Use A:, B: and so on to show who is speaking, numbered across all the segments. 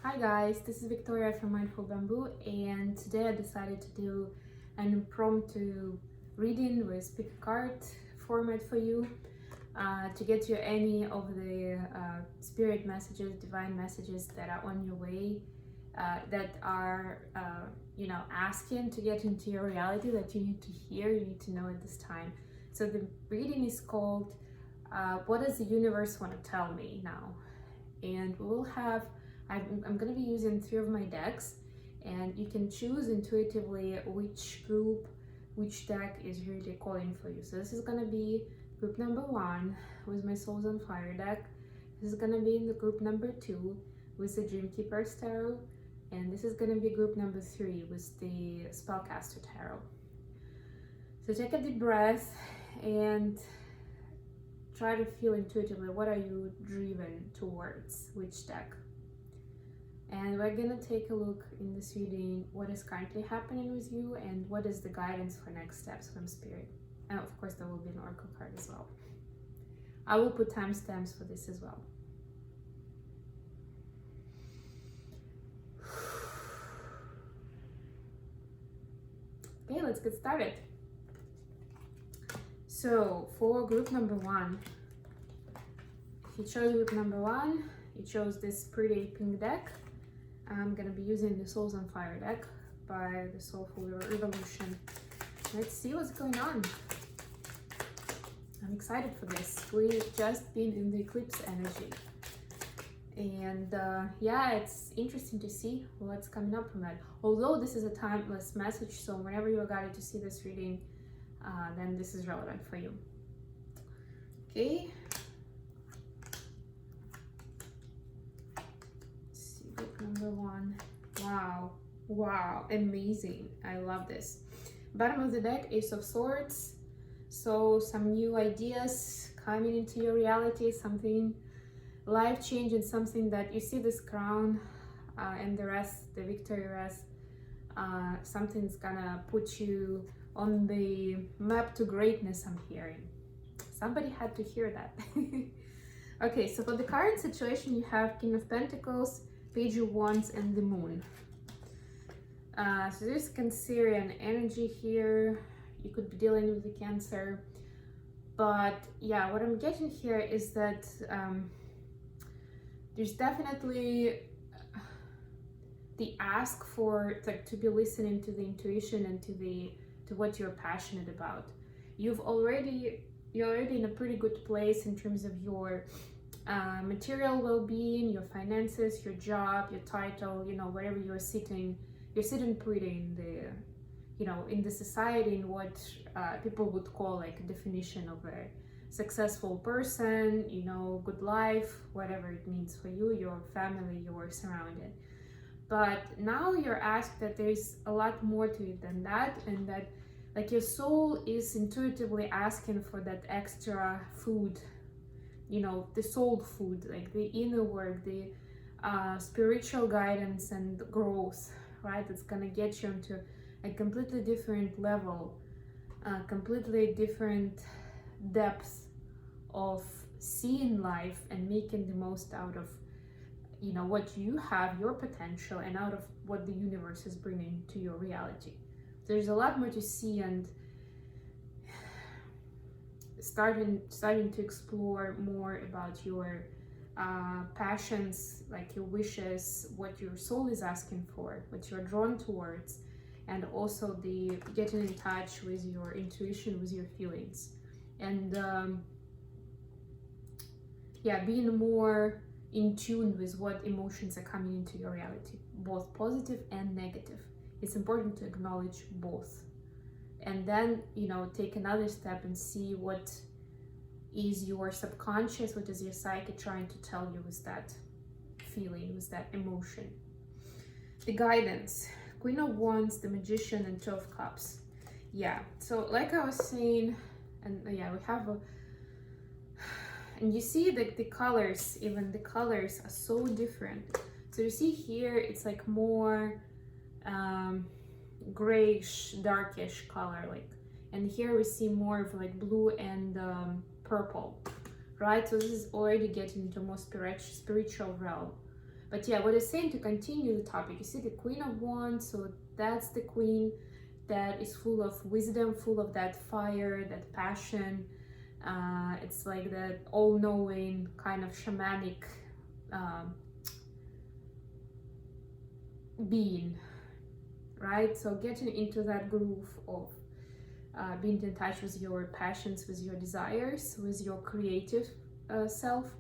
A: Hi guys, this is Victoria from Mindful Bamboo, and today I decided to do an impromptu reading with pick a card format for you to get you any of the spirit messages, divine messages that are on your way, that are asking to get into your reality, that you need to hear, you need to know at this time. So the reading is called What Does the Universe Want to Tell Me Now? And we'll have I'm going to be using 3 of my decks, and you can choose intuitively which group, which deck is really calling for you. So this is going to be group number 1 with my Souls on Fire deck. This is going to be in the group number 2 with the Dreamkeeper's Tarot, and this is going to be group number 3 with the Spellcaster Tarot. So take a deep breath and try to feel intuitively what are you driven towards, which deck. And we're gonna take a look in this reading what is currently happening with you and what is the guidance for next steps from Spirit. And of course there will be an oracle card as well. I will put timestamps for this as well. Okay, let's get started. So for group number 1, if you chose group number 1, you chose this pretty pink deck. I'm gonna be using the Souls on Fire deck by the Soulful Revolution. Let's see what's going on. I'm excited for this. We've just been in the eclipse energy. And yeah, it's interesting to see what's coming up from that. Although this is a timeless message, so whenever you're guided to see this reading, then this is relevant for you. Okay. Number 1. Wow, amazing. I love this. Bottom of the deck, Ace of Swords. So some new ideas coming into your reality, something life-changing, something that you see this crown and the rest, the victory rest, something's gonna put you on the map to greatness, I'm hearing. Somebody had to hear that. Okay, so for the current situation, you have King of Pentacles, Page of Wands, and the Moon. So there's Cancerian energy here. You could be dealing with the Cancer. But yeah, what I'm getting here is that there's definitely the ask for to be listening to the intuition and to what you're passionate about. You're already in a pretty good place in terms of your material well-being, your finances, your job, your title, wherever you're sitting pretty in the, in the society, in what people would call like a definition of a successful person, good life, whatever it means for you, your family, you're surrounded. But now you're asked that there's a lot more to it than that, and that like your soul is intuitively asking for that extra food, the soul food, like the inner work, the spiritual guidance and growth, right? It's gonna get you into a completely different level, completely different depth of seeing life and making the most out of, what you have, your potential, and out of what the universe is bringing to your reality. There's a lot more to see, and starting to explore more about your passions, like your wishes, what your soul is asking for, what you're drawn towards, and also the getting in touch with your intuition, with your feelings, and yeah, being more in tune with what emotions are coming into your reality, both positive and negative. It's important to acknowledge both, and then take another step and see what is your subconscious, what is your psyche trying to tell you with that feeling, with that emotion. The guidance, Queen of Wands, the Magician, and 2 of Cups. Yeah, so like I was saying, and yeah, we have and you see that the colors, even the colors are so different. So you see here, it's like more grayish, darkish color, like, and here we see more of like blue and purple, right? So this is already getting into more spiritual realm. But yeah, what it's saying, to continue the topic, you see the Queen of Wands, so that's the queen that is full of wisdom, full of that fire, that passion. It's like that all-knowing kind of shamanic being, right? So getting into that groove of being in touch with your passions, with your desires, with your creative self.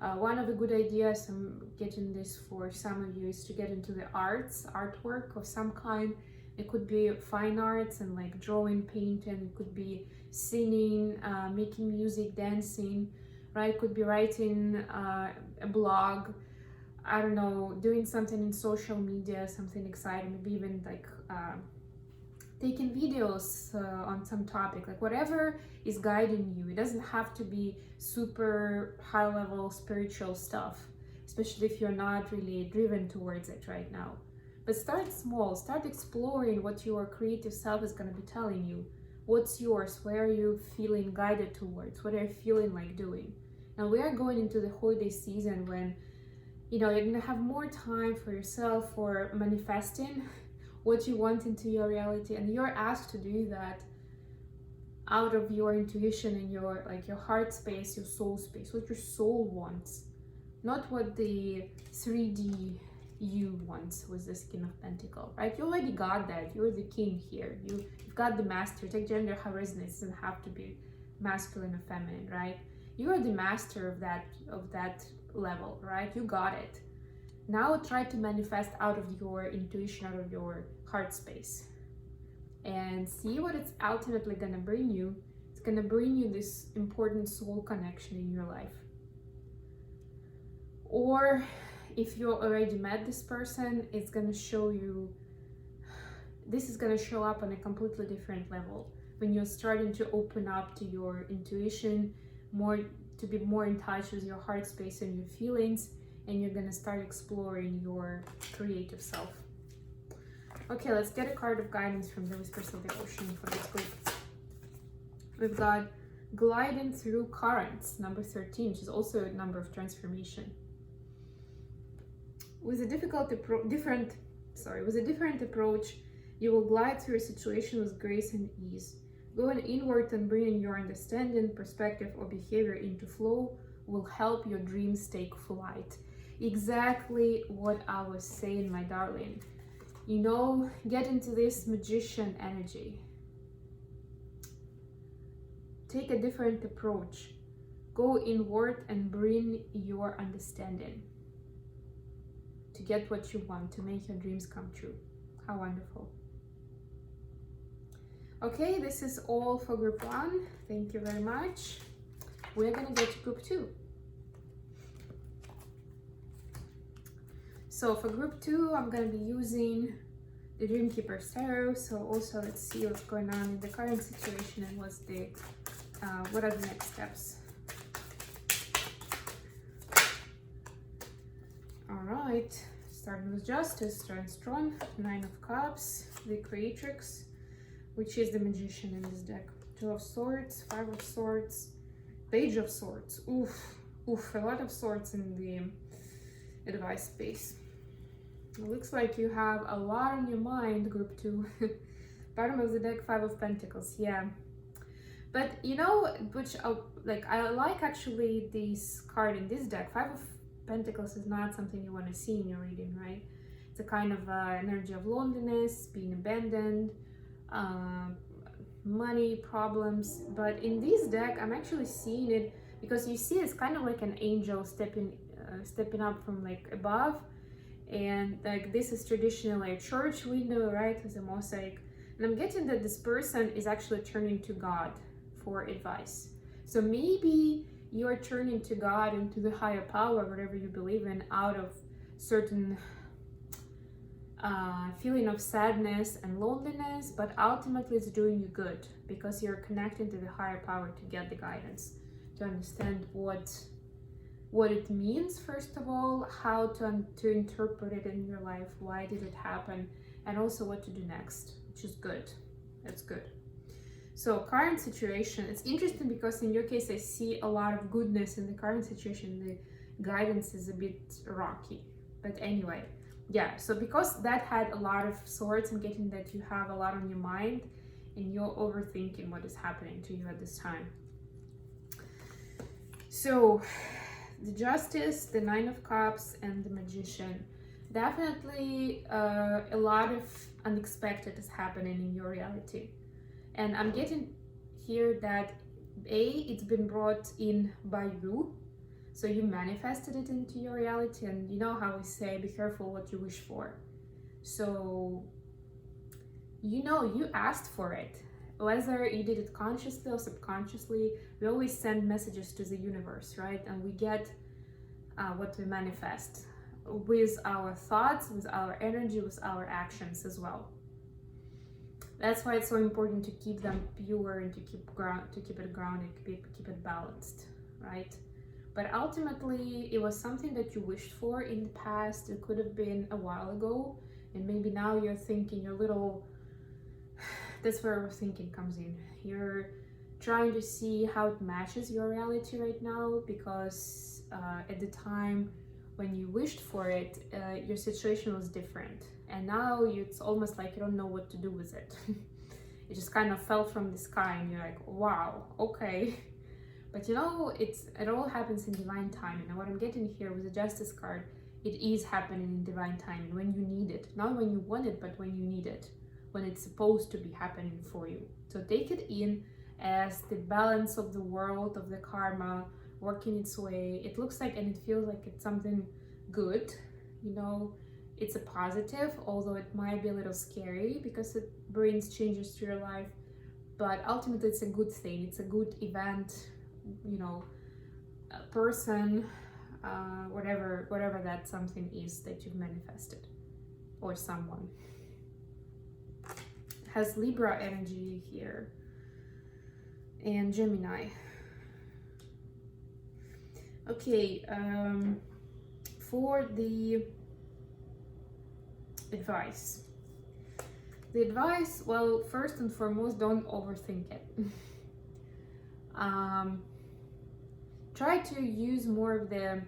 A: One of the good ideas, I'm getting this for some of you, is to get into the artwork of some kind. It could be fine arts and like drawing, painting. It could be singing, making music, dancing, right? It could be writing a blog. I don't know, doing something in social media, something exciting, maybe even like taking videos on some topic, like whatever is guiding you. It doesn't have to be super high level spiritual stuff, especially if you're not really driven towards it right now. But start small, start exploring what your creative self is going to be telling you. What's yours? Where are you feeling guided towards? What are you feeling like doing? Now we are going into the holiday season when, you know, you're gonna have more time for yourself, for manifesting what you want into your reality, and you're asked to do that out of your intuition and your heart space, your soul space, what your soul wants, not what the 3D you wants with the King of Pentacles, right? You already got that. You're the king here. You've got the master. Take gender how it resonates. It doesn't have to be masculine or feminine, right? You are the master of that level, right? You got it. Now try to manifest out of your intuition, out of your heart space, and see what it's ultimately gonna bring you. It's gonna bring you this important soul connection in your life. Or if you already met this person, it's gonna show you, this is gonna show up on a completely different level when you're starting to open up to your intuition more, to be more in touch with your heart space and your feelings, and you're gonna start exploring your creative self. Okay, let's get a card of guidance from the Whispers of the Ocean for this week. We've got Gliding Through Currents, number 13, which is also a number of transformation. With a different approach, you will glide through a situation with grace and ease. Going inward and bringing your understanding, perspective, or behavior into flow will help your dreams take flight. Exactly what I was saying, my darling. You know, get into this magician energy. Take a different approach. Go inward and bring your understanding to get what you want, to make your dreams come true. How wonderful. Okay, this is all for group 1. Thank you very much. We're gonna get to group 2. So for group 2, I'm gonna be using the Dreamkeeper's Tarot. So also let's see what's going on in the current situation and what are the next steps. All right, starting with Justice, starting strong. 9 of Cups, the Creatrix, which is the Magician in this deck. 2 of Swords, 5 of Swords, Page of Swords. Oof, a lot of swords in the advice space. It looks like you have a lot on your mind, group 2. Bottom of the deck, 5 of Pentacles, yeah. But you know, which I like actually this card in this deck. 5 of Pentacles is not something you want to see in your reading, right? It's a kind of energy of loneliness, being abandoned, money problems. But in this deck, I'm actually seeing it because you see it's kind of like an angel stepping up from like above, and like this is traditionally a church window, right, with a mosaic. And I'm getting that this person is actually turning to God for advice. So maybe you're turning to God and to the higher power, whatever you believe in, out of certain feeling of sadness and loneliness, but ultimately it's doing you good because you're connecting to the higher power to get the guidance, to understand what it means, first of all, how to interpret it in your life, why did it happen, and also what to do next, which is good. That's good. So current situation, it's interesting because in your case I see a lot of goodness in the current situation. The guidance is a bit rocky, But anyway, yeah, so because that had a lot of swords, I'm getting that you have a lot on your mind and you're overthinking what is happening to you at this time. So the Justice, the Nine of Cups, and the Magician. Definitely a lot of unexpected is happening in your reality. And I'm getting here that it's been brought in by you. So you manifested it into your reality, and you know how we say, be careful what you wish for. So, you know, you asked for it. Whether you did it consciously or subconsciously, we always send messages to the universe, right? And we get what we manifest with our thoughts, with our energy, with our actions as well. That's why it's so important to keep them pure and to keep it grounded, keep it balanced, right? But ultimately, it was something that you wished for in the past. It could have been a while ago, and maybe now you're thinking you're little. That's where overthinking comes in. You're trying to see how it matches your reality right now, because at the time when you wished for it, your situation was different, and now it's almost like you don't know what to do with it. It just kind of fell from the sky, and you're like, wow, okay. But you know, it all happens in divine timing. And what I'm getting here with the Justice card, it is happening in divine timing when you need it, not when you want it, but when you need it, when it's supposed to be happening for you. So take it in as the balance of the world, of the karma working its way. It looks like, and it feels like it's something good, you know. It's a positive, although it might be a little scary because it brings changes to your life, but ultimately it's a good thing. It's a good event, you know, a person, whatever that something is that you've manifested, or someone. Has Libra energy here, and Gemini. Okay, for the advice. The advice, well, first and foremost, don't overthink it. Try to use more of the,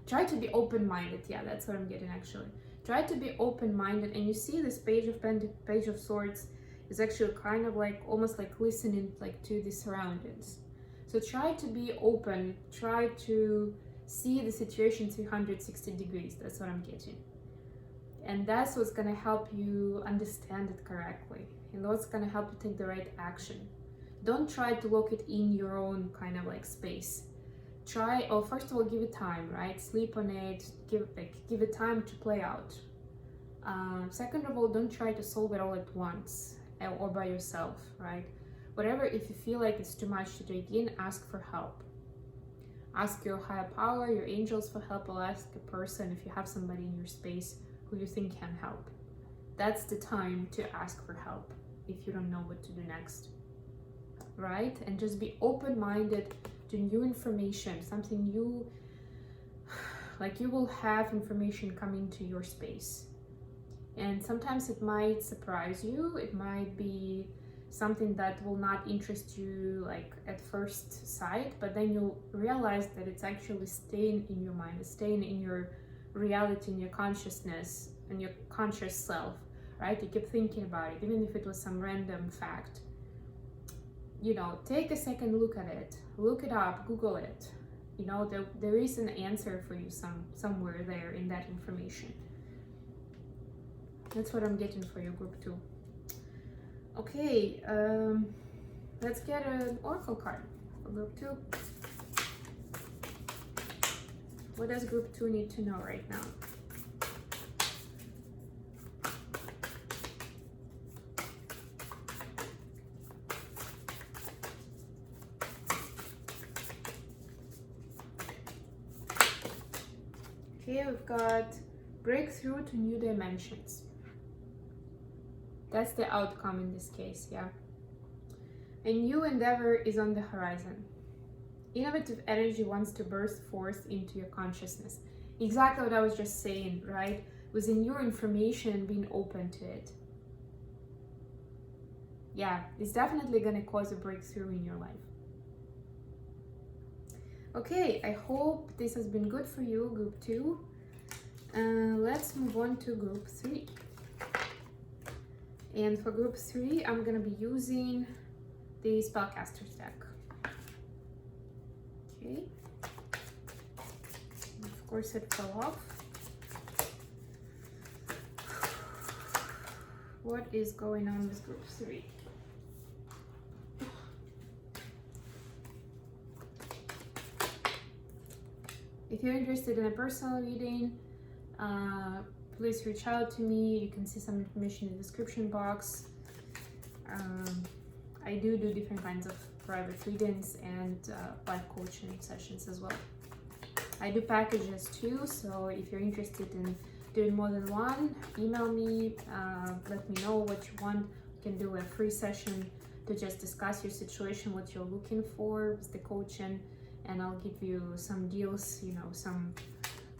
A: try to be open-minded. Yeah, that's what I'm getting actually. Try to be open-minded, and you see this Page of Swords is actually kind of like, almost like listening like to the surroundings. So try to be open, try to see the situation 360 degrees. That's what I'm getting. And that's what's gonna help you understand it correctly, and what's gonna help you take the right action. Don't try to look it in your own kind of like space. Try, or first of all, give it time, right? Sleep on it, give it time to play out. Second of all, don't try to solve it all at once or by yourself, right? Whatever, if you feel like it's too much to take in, ask for help. Ask your higher power, your angels for help, or ask a person if you have somebody in your space who you think can help. That's the time to ask for help if you don't know what to do next, right? And just be open-minded to new information, something new. Like, you will have information coming to your space, and sometimes it might surprise you. It might be something that will not interest you like at first sight, but then you'll realize that it's actually staying in your mind, it's staying in your reality, in your consciousness, and your conscious self, right? You keep thinking about it, even if it was some random fact. You know, take a second look at it, look it up, Google it. You know, there is an answer for you somewhere there in that information. That's what I'm getting for you, group 2. Okay, let's get an oracle card for group 2. What does group 2 need to know right now? Okay, we've got breakthrough to new dimensions. That's the outcome in this case, yeah. A new endeavor is on the horizon. Innovative energy wants to burst forth into your consciousness. Exactly what I was just saying, right? With the new information, being open to it. Yeah, it's definitely going to cause a breakthrough in your life. Okay, I hope this has been good for you, group 2. Let's move on to group 3. And for group 3, I'm gonna be using the Spellcaster's deck. Okay. Of course it fell off. What is going on with group 3? If you're interested in a personal reading, please reach out to me. You can see some information in the description box. I do different kinds of private readings and life coaching sessions as well. I do packages too, so if you're interested in doing more than one, email me, let me know what you want. You can do a free session to just discuss your situation, what you're looking for with the coaching, and I'll give you some deals, you know, some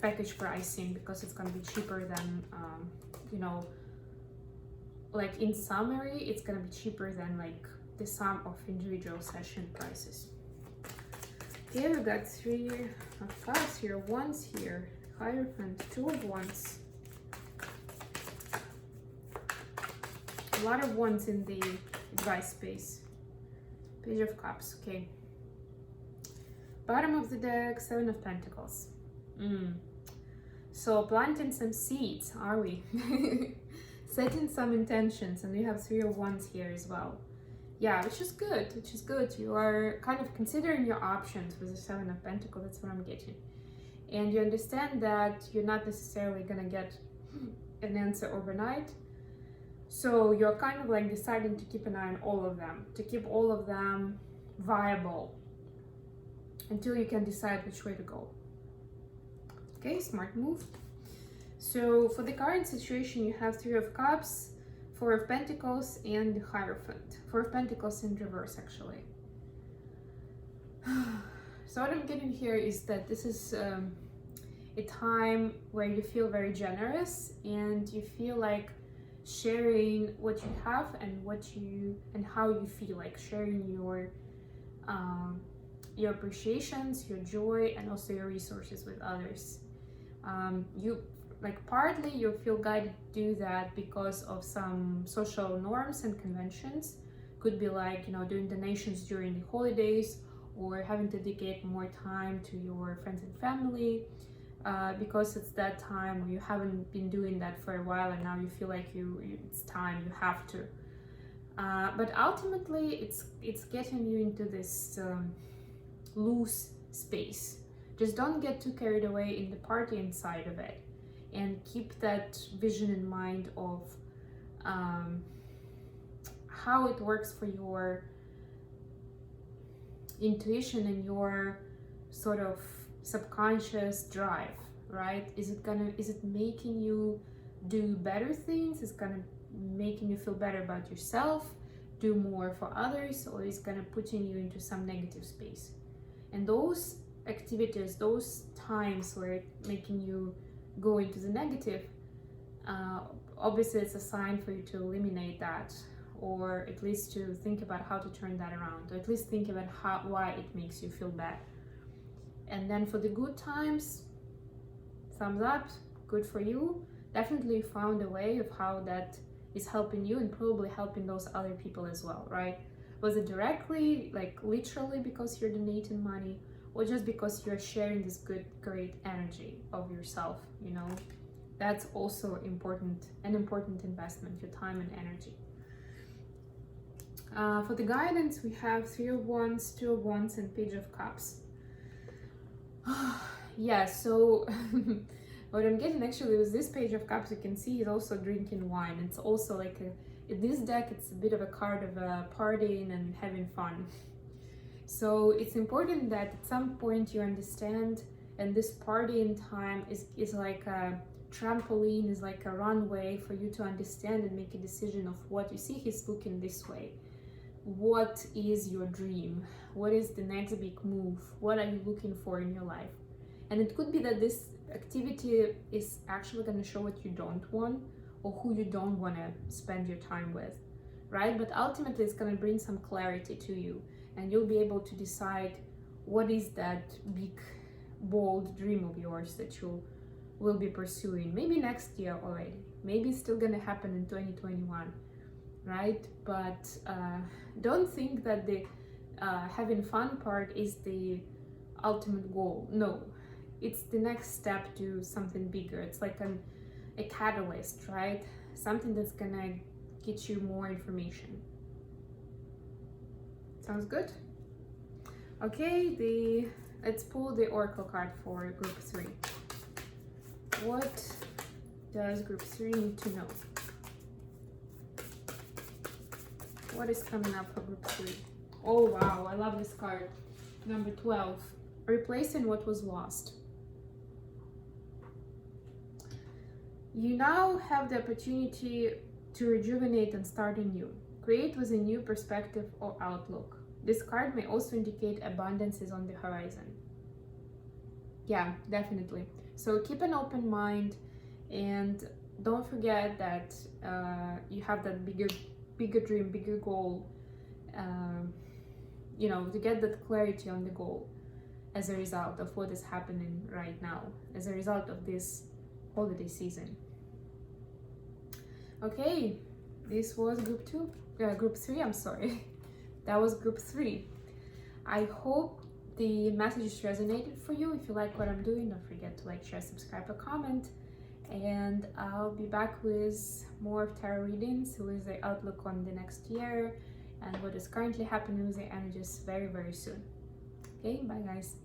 A: package pricing, because it's gonna be cheaper than, you know, like in summary, it's gonna be cheaper than like the sum of individual session prices. Here we got 3 of Cups here, Wands here, Hierophant, 2 of Wands. A lot of Wands in the advice space. Page of Cups, okay. Bottom of the deck, 7 of Pentacles. So planting some seeds, are we? Setting some intentions, and we have 3 of Wands here as well. Yeah, which is good, which is good. You are kind of considering your options with the 7 of Pentacles, that's what I'm getting. And you understand that you're not necessarily gonna get an answer overnight. So you're kind of like deciding to keep an eye on all of them, to keep all of them viable until you can decide which way to go. Okay, smart move. So for the current situation, you have 3 of Cups, 4 of Pentacles, and the Hierophant. 4 of Pentacles in reverse, actually. So what I'm getting here is that this is a time where you feel very generous, and you feel like sharing what you have and how you feel, like sharing your appreciations, your joy, and also your resources with others. Partly you feel guided to do that because of some social norms and conventions. Could be like, you know, doing donations during the holidays, or having to dedicate more time to your friends and family, because it's that time where you haven't been doing that for a while, and now you feel like it's time, you have to. But ultimately, it's getting you into this loose space. Just don't get too carried away in the party inside of it, and keep that vision in mind of how it works for your intuition and your sort of subconscious drive, right? Is it making you do better things? Is it gonna making you feel better about yourself, do more for others, or is it gonna putting you into some negative space? And those activities, those times where it's making you go into the negative, obviously it's a sign for you to eliminate that, or at least to think about how to turn that around, or at least think about why it makes you feel bad. And then for the good times, thumbs up, good for you. Definitely found a way of how that is helping you, and probably helping those other people as well, right? Was it directly, like literally because you're donating money, or just because you're sharing this good, great energy of yourself, you know? That's also important, an important investment, your time and energy. For the guidance, we have 3 of Wands, 2 of Wands, and Page of Cups. Yeah, so what I'm getting actually with this Page of Cups, you can see he's also drinking wine. It's also like in this deck, it's a bit of a card of partying and having fun. So it's important that at some point you understand, and this partying time is like a trampoline, is like a runway for you to understand and make a decision of what you see. He's looking this way. What is your dream? What is the next big move? What are you looking for in your life? And it could be that this activity is actually going to show what you don't want, or who you don't want to spend your time with, right? But ultimately it's going to bring some clarity to you, and you'll be able to decide what is that big, bold dream of yours that you will be pursuing? Maybe next year already. Maybe it's still gonna happen in 2021, right? But don't think that the having fun part is the ultimate goal. No, it's the next step to something bigger. It's like a catalyst, right? Something that's gonna get you more information. Sounds good? Okay, let's pull the Oracle card for group 3. What does group 3 need to know? What is coming up for group 3? Oh wow, I love this card. Number 12. Replacing what was lost. You now have the opportunity to rejuvenate and start anew. Create with a new perspective or outlook. This card may also indicate abundance is on the horizon. Yeah, definitely. So keep an open mind and don't forget that you have that bigger dream, bigger goal, you know, to get that clarity on the goal as a result of what is happening right now, as a result of this holiday season. Okay, this was group 3, I'm sorry. That was group 3. I hope the messages resonated for you. If you like what I'm doing, don't forget to like, share, subscribe, or comment. And I'll be back with more of tarot readings with the outlook on the next year and what is currently happening with the energies very, very soon. Okay, bye guys.